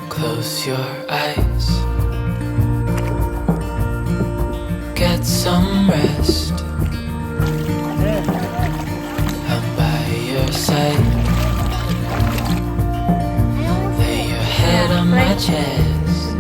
Close your eyes, get some rest. I'm by your side, lay your head on my chest.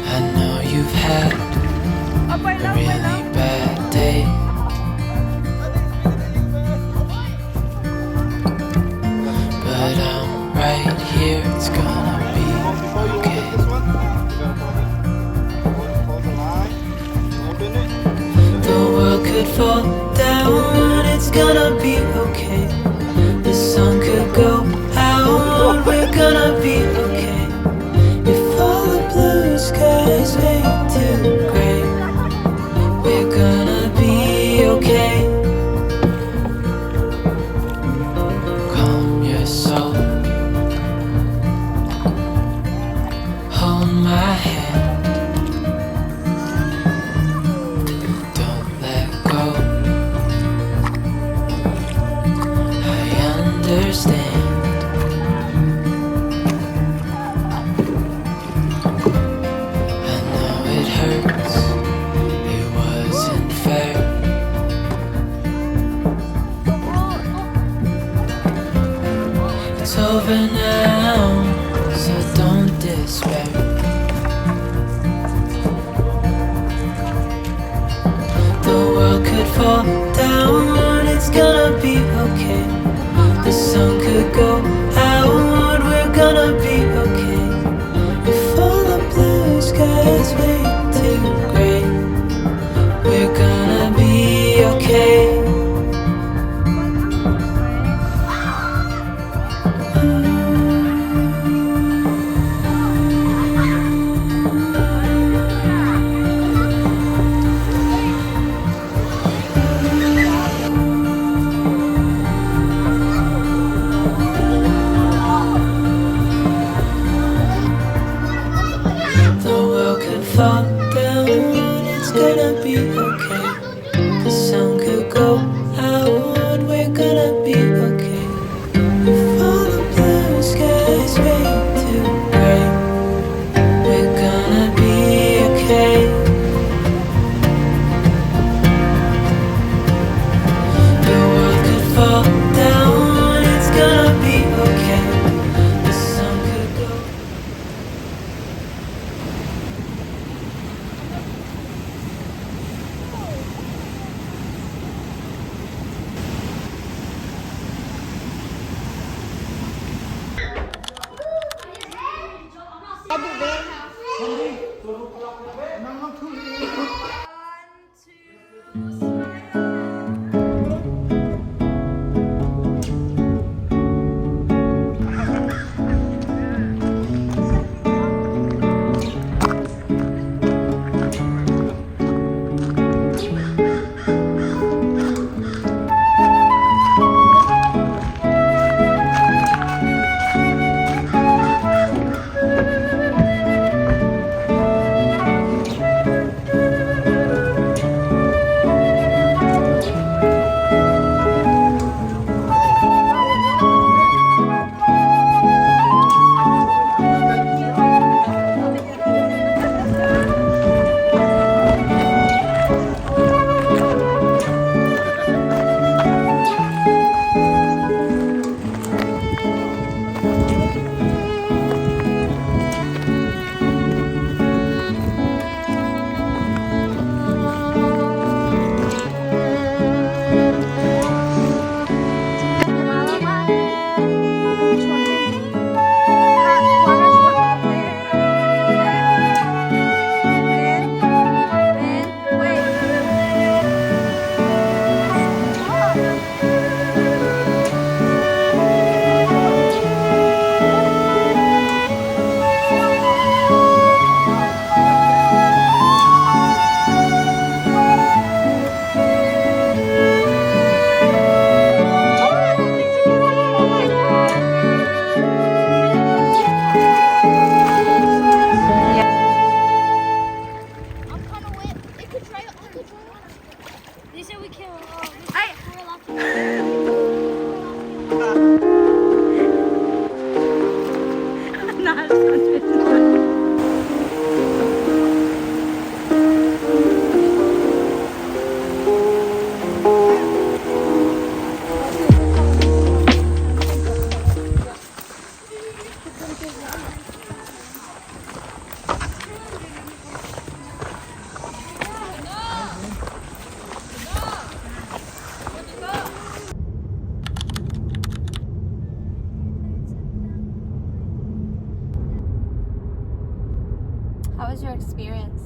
I know you've had a real fall down, it's gonna be okay. The sun could go out, we're gonna be okay. If all the blue skies fade to gray, we're gonna be okay. Calm your soul, hold my hand, don't let go. I understand. I know it hurts, it wasn't fair. It's over now, so don't despair. The world could fall down, it's gonna be okay. The sun could go out, we're gonna be okay. If all the blue skies fade to gray, we're gonna be okay. The world could fall down, it's gonna be okay. The sun could go out, we're gonna be okay. If all the blue skies fade to gray, we're gonna be okay. The world could fall down, it's gonna be okay. The sun could go. They said we can't. How was your experience?